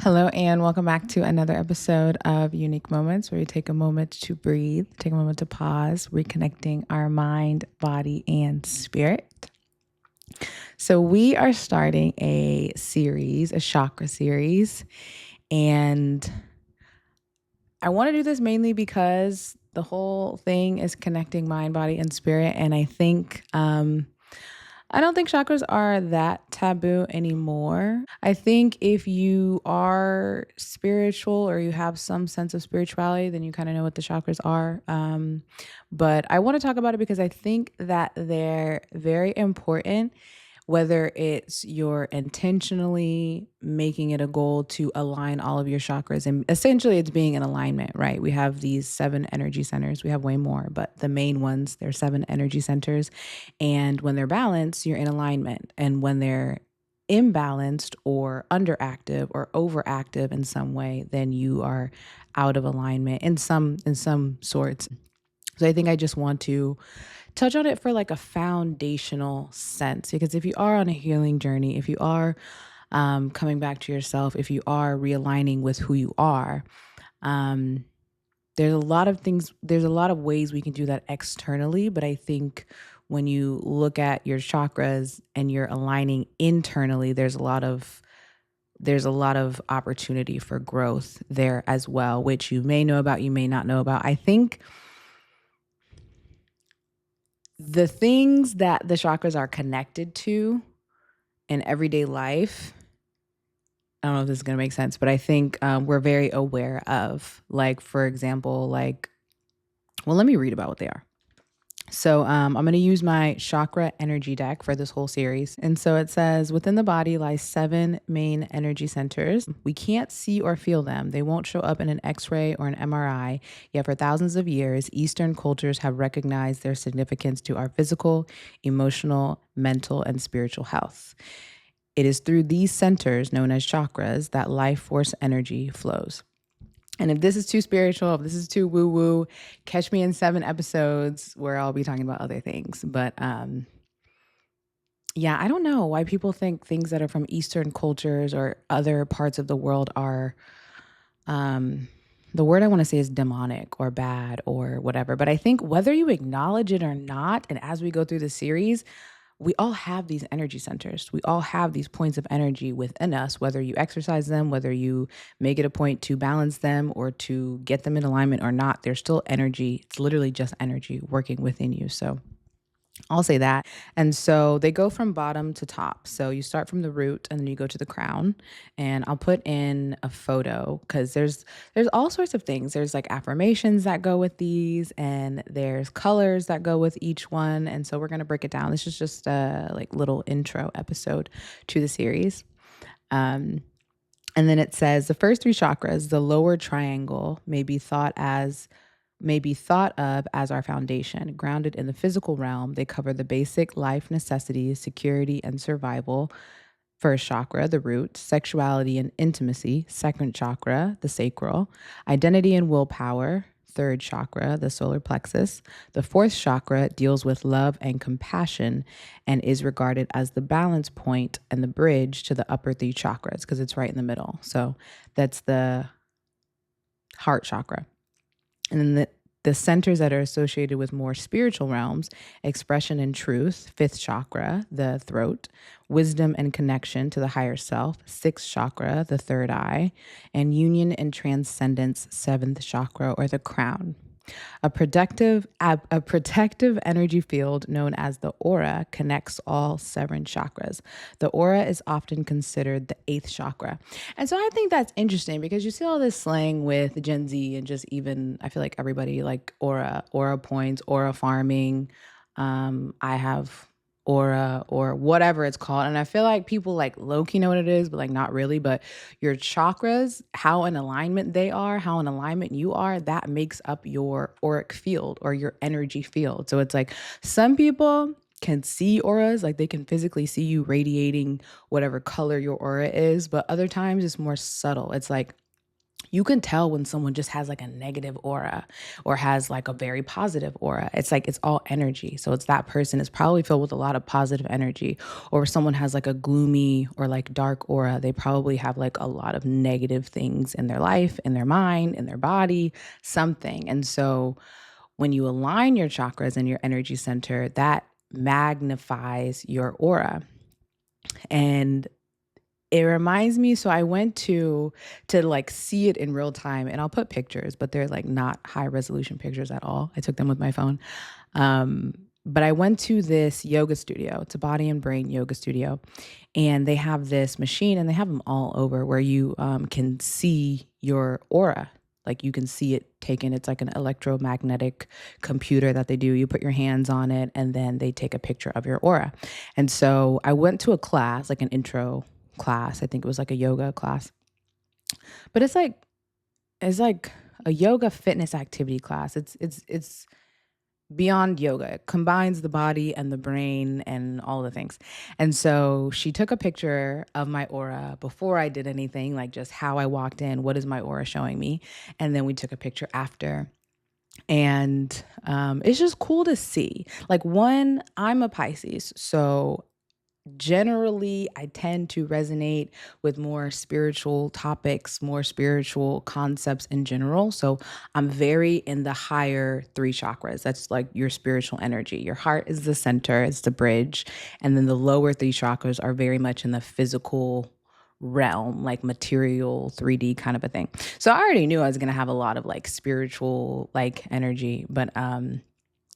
Hello, and welcome back to another episode of Unique Moments, where we take a moment to breathe, take a moment to pause, reconnecting our mind, body, and spirit. So, we are starting a series, a chakra series, and I want to do this mainly because the whole thing is connecting mind, body, and spirit. And I don't think chakras are that taboo anymore. I think if you are spiritual or you have some sense of spirituality, then you kind of know what the chakras are. But I want to talk about it because I think that they're very important, whether it's you're intentionally making it a goal to align all of your chakras. And essentially, it's being in alignment, right? We have these 7 energy centers. We have way more, but the main ones, they're 7 energy centers. And when they're balanced, you're in alignment. And when they're imbalanced or underactive or overactive in some way, then you are out of alignment in some sorts. So I think I just want to touch on it for like a foundational sense, because if you are on a healing journey, if you are coming back to yourself, if you are realigning with who you are, um, there's a lot of things, there's a lot of ways we can do that externally. But I think when you look at your chakras and you're aligning internally, there's a lot of opportunity for growth there as well, which you may know about, you may not know about. I think the things that the chakras are connected to in everyday life, I don't know if this is going to make sense, but I think we're very aware of. Like, for example, well, let me read about what they are. So I'm going to use my chakra energy deck for this whole series. And so it says, within the body lies 7 main energy centers. We can't see or feel them. They won't show up in an X-ray or an MRI. Yet for thousands of years, Eastern cultures have recognized their significance to our physical, emotional, mental, and spiritual health. It is through these centers, known as chakras, that life force energy flows. And if this is too spiritual, if this is too woo-woo, catch me in 7 episodes where I'll be talking about other things. But yeah, I don't know why people think things that are from Eastern cultures or other parts of the world are, the word I want to say is demonic or bad or whatever. But I think whether you acknowledge it or not, and as we go through the series, we all have these energy centers. We all have these points of energy within us, whether you exercise them, whether you make it a point to balance them or to get them in alignment or not, there's still energy. It's literally just energy working within you. So I'll say that. And so they go from bottom to top. So you start from the root and then you go to the crown. And I'll put in a photo because there's all sorts of things. There's like affirmations that go with these, and there's colors that go with each one. And so we're gonna break it down. This is just a like little intro episode to the series. Um, and then it says the first 3 chakras, the lower triangle, may be thought of as our foundation. Grounded in the physical realm, they cover the basic life necessities, security, and survival. First chakra, the root, sexuality and intimacy. Second chakra, the sacral, identity and willpower. Third chakra, the solar plexus. The fourth chakra deals with love and compassion and is regarded as the balance point and the bridge to the upper 3 chakras because it's right in the middle. So that's the heart chakra. And then the centers that are associated with more spiritual realms, expression and truth, 5th chakra, the throat, wisdom and connection to the higher self, 6th chakra, the third eye, and union and transcendence, 7th chakra, or the crown. A protective energy field known as the aura connects all 7 chakras. The aura is often considered the 8th chakra. And so I think that's interesting because you see all this slang with Gen Z and just even, I feel like everybody like aura points, aura farming. I have aura or whatever it's called. And I feel like people like low-key know what it is, but like not really. But your chakras, how in alignment they are, how in alignment you are, that makes up your auric field or your energy field. So it's like some people can see auras, like they can physically see you radiating whatever color your aura is, but other times it's more subtle. It's like You can tell when someone just has like a negative aura or has like a very positive aura. It's like it's all energy. So it's that person is probably filled with a lot of positive energy. Or if someone has like a gloomy or like dark aura, they probably have like a lot of negative things in their life, in their mind, in their body, something. And so when you align your chakras and your energy center, that magnifies your aura. And it reminds me, so I went to like see it in real time, and I'll put pictures, but they're like not high resolution pictures at all. I took them with my phone. Um, but I went to this yoga studio. It's a body and brain yoga studio, and they have this machine, and they have them all over where you can see your aura. Like you can see it taken. It's like an electromagnetic computer that they do. You put your hands on it, and then they take a picture of your aura. And so I went to a class, like an intro class. I think it was like a yoga class. But it's like a yoga fitness activity class. It's beyond yoga. It combines the body and the brain and all the things. And so she took a picture of my aura before I did anything, like just how I walked in, what is my aura showing me? And then we took a picture after. And it's just cool to see. Like, one, I'm a Pisces, so generally I tend to resonate with more spiritual topics, more spiritual concepts in general. So I'm very in the higher three chakras. That's like your spiritual energy. Your heart is the center, it's the bridge. And then the lower three chakras are very much in the physical realm, like material 3D kind of a thing. So I already knew I was going to have a lot of like spiritual like energy, but it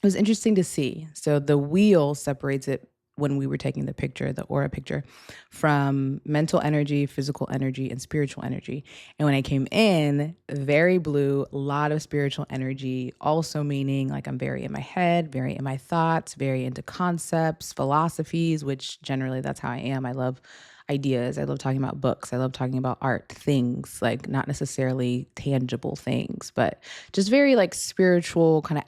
was interesting to see. So the wheel separates it when we were taking the picture, the aura picture, from mental energy, physical energy, and spiritual energy. And when I came in, very blue, a lot of spiritual energy, also meaning like I'm very in my head, very in my thoughts, very into concepts, philosophies, which generally that's how I am. I love ideas. I love talking about books. I love talking about art, things, like not necessarily tangible things, but just very like spiritual, kind of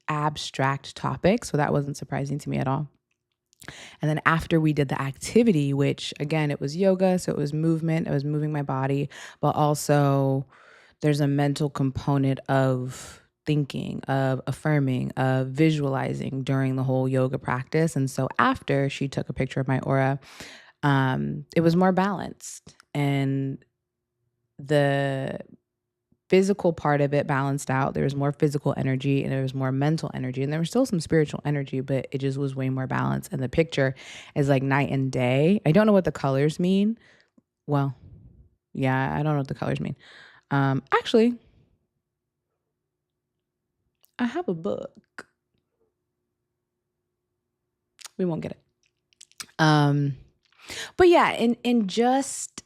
abstract topic. So that wasn't surprising to me at all. And then after we did the activity, which again, it was yoga, so it was movement, it was moving my body, but also there's a mental component of thinking, of affirming, of visualizing during the whole yoga practice. And so after she took a picture of my aura, it was more balanced, and the physical part of it balanced out. There was more physical energy and there was more mental energy, and there was still some spiritual energy, but it just was way more balanced. And the picture is like night and day. I don't know what the colors mean. Well, yeah, I don't know what the colors mean. Actually, I have a book. We won't get it. But yeah, in just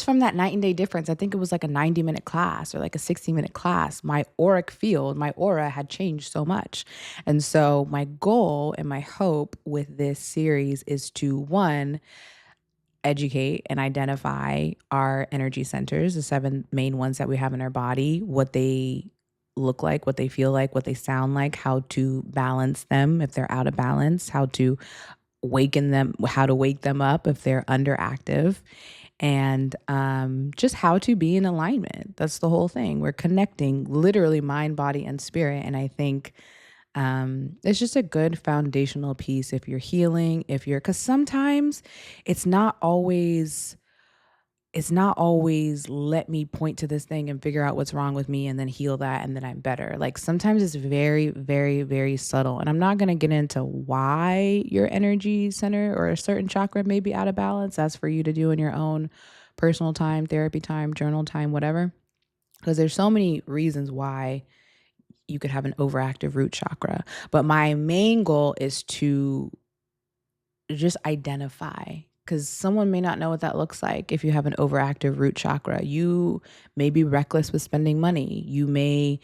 from that night and day difference, I think it was like a 90-minute class or like a 60-minute class, my auric field, my aura had changed so much. And so my goal and my hope with this series is to, one, educate and identify our energy centers, the 7 main ones that we have in our body, what they look like, what they feel like, what they sound like, how to balance them if they're out of balance, how to waken them, how to wake them up if they're underactive, and just how to be in alignment. That's the whole thing. We're connecting literally mind, body, and spirit. And I think it's just a good foundational piece if you're healing, because sometimes it's not always let me point to this thing and figure out what's wrong with me and then heal that and then I'm better. Like sometimes it's very, very, very subtle. And I'm not going to get into why your energy center or a certain chakra may be out of balance. That's for you to do in your own personal time, therapy time, journal time, whatever. Because there's so many reasons why you could have an overactive root chakra. But my main goal is to just identify, because someone may not know what that looks like. If you have an overactive root chakra, you may be reckless with spending money. You may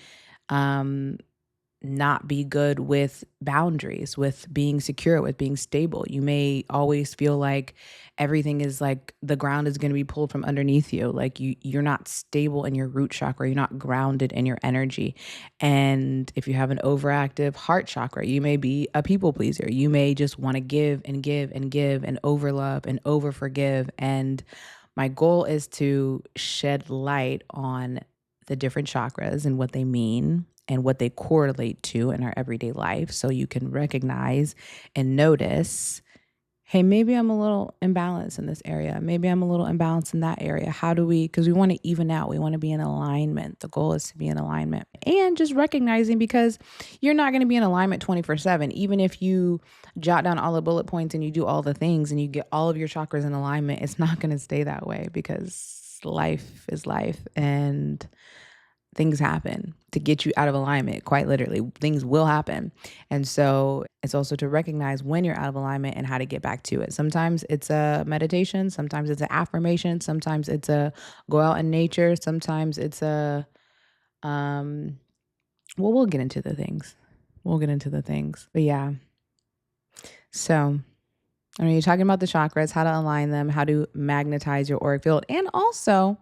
not be good with boundaries, with being secure, with being stable. You may always feel like everything is like the ground is going to be pulled from underneath you. Like you're not stable in your root chakra. You're not grounded in your energy. And if you have an overactive heart chakra, you may be a people pleaser. You may just want to give and give and give and overlove and over forgive. And My goal is to shed light on the different chakras and what they mean and what they correlate to in our everyday life so you can recognize and notice, hey, maybe I'm a little imbalanced in this area. Maybe I'm a little imbalanced in that area. How do we, because we want to even out, we want to be in alignment. The goal is to be in alignment and just recognizing because you're not going to be in alignment 24/7. Even if you jot down all the bullet points and you do all the things and you get all of your chakras in alignment, it's not going to stay that way because life is life and things happen to get you out of alignment. Quite literally, things will happen. And so it's also to recognize when you're out of alignment and how to get back to it. Sometimes it's a meditation, sometimes it's an affirmation, sometimes it's a go out in nature, sometimes it's a well, we'll get into the things. We'll get into the things. But yeah. So I mean, you're talking about the chakras, how to align them, how to magnetize your auric field, and also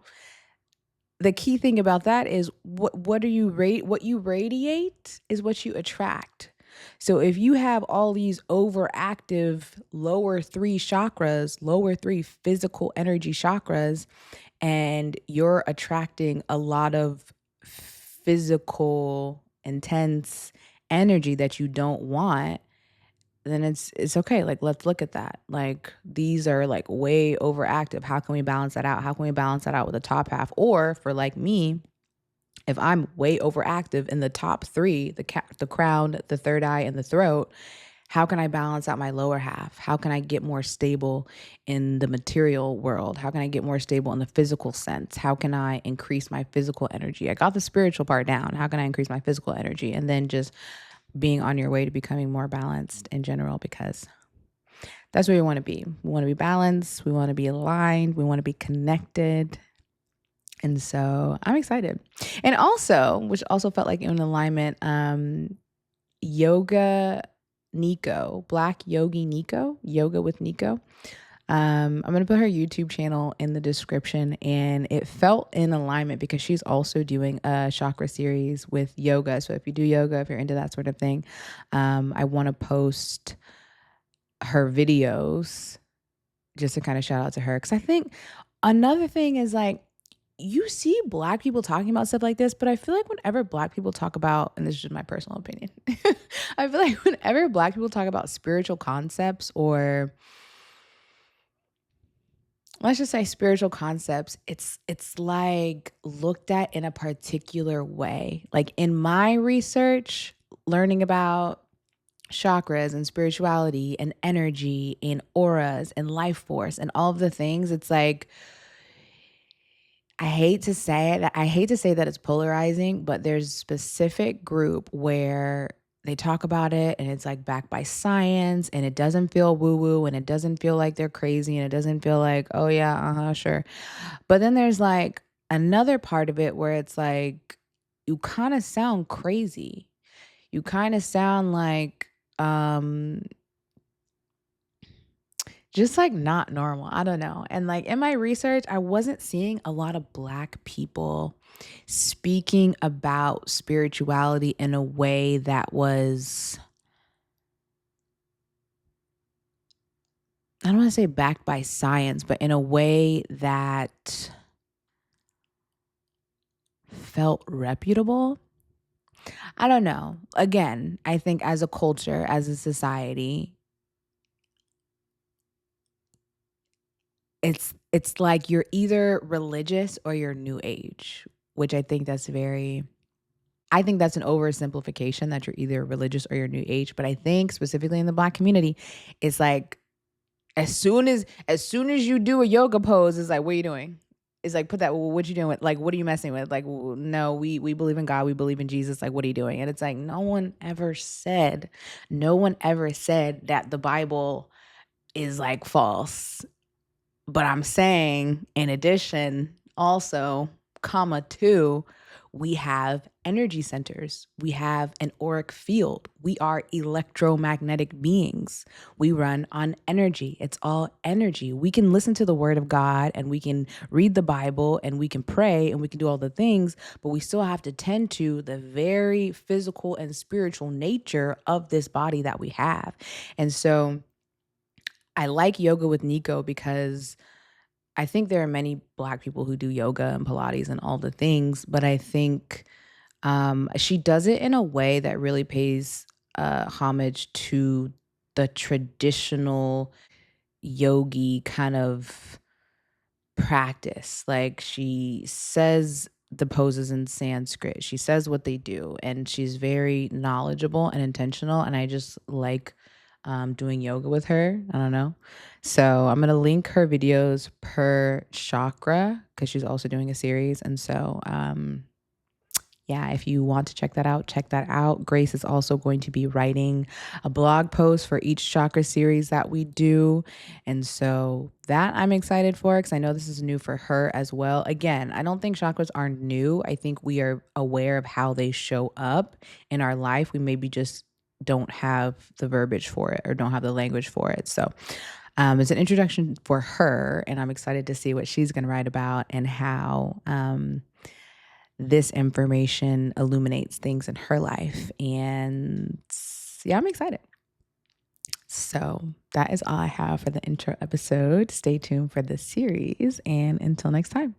the key thing about that is what are you what you radiate is what you attract. So if you have all these overactive lower three chakras, lower three physical energy chakras, and you're attracting a lot of physical intense energy that you don't want, then it's okay. Like, let's look at that. Like, these are like way overactive. How can we balance that out? How can we balance that out with the top half? Or for like me, if I'm way overactive in the top three, the crown, the third eye, and the throat, how can I balance out my lower half? How can I get more stable in the material world? How can I get more stable in the physical sense? How can I increase my physical energy? I got the spiritual part down. How can I increase my physical energy? And then just being on your way to becoming more balanced in general, because that's where we want to be. We want to be balanced. We want to be aligned. We want to be connected. And so I'm excited. And also, which also felt like in alignment, Yoga Nico, Black Yogi Nico, Yoga with Nico. I'm going to put her YouTube channel in the description, and it felt in alignment because she's also doing a chakra series with yoga. So if you do yoga, if you're into that sort of thing, I want to post her videos just to kind of shout out to her. Because I think another thing is like, you see Black people talking about stuff like this, but I feel like whenever Black people talk about, and this is just my personal opinion, I feel like whenever Black people talk about spiritual concepts, or let's just say spiritual concepts, it's like looked at in a particular way. Like in my research, learning about chakras and spirituality and energy and auras and life force and all of the things, it's like, I hate to say it. I hate to say that it's polarizing, but there's a specific group where they talk about it and it's like backed by science and it doesn't feel woo woo and it doesn't feel like they're crazy and it doesn't feel like, oh yeah, sure. But then there's like another part of it where it's like you kind of sound crazy. You kind of sound like just like not normal. I don't know. And like in my research, I wasn't seeing a lot of Black people speaking about spirituality in a way that was, I don't want to say backed by science, but in a way that felt reputable. I don't know. Again, I think as a culture, as a society, it's like you're either religious or you're new age, which I think that's an oversimplification that you're either religious or you're new age. But I think specifically in the Black community, it's like as soon as you do a yoga pose, it's like, what are you doing? It's like, put that, well, what you doing with, like, what are you messing with? Like, no, we believe in God, we believe in Jesus. Like, what are you doing? And it's like, no one ever said that the Bible is like false. But I'm saying, in addition, also, comma, two, we have energy centers. We have an auric field. We are electromagnetic beings. We run on energy. It's all energy. We can listen to the word of God and we can read the Bible and we can pray and we can do all the things, but we still have to tend to the very physical and spiritual nature of this body that we have. And so I like Yoga with Nico because I think there are many Black people who do yoga and Pilates and all the things, but I think she does it in a way that really pays homage to the traditional yogi kind of practice. Like, she says the poses in Sanskrit. She says what they do, and she's very knowledgeable and intentional. And I just like doing yoga with her. I don't know. So I'm gonna link her videos per chakra because she's also doing a series. And so yeah, if you want to check that out, check that out. Grace is also going to be writing a blog post for each chakra series that we do. And so that I'm excited for because I know this is new for her as well. Again, I don't think chakras are new. I think we are aware of how they show up in our life. We maybe just don't have the verbiage for it or don't have the language for it. So it's an introduction for her, and I'm excited to see what she's going to write about and how this information illuminates things in her life. And yeah, I'm excited. So that is all I have for the intro episode. Stay tuned for the series, and until next time.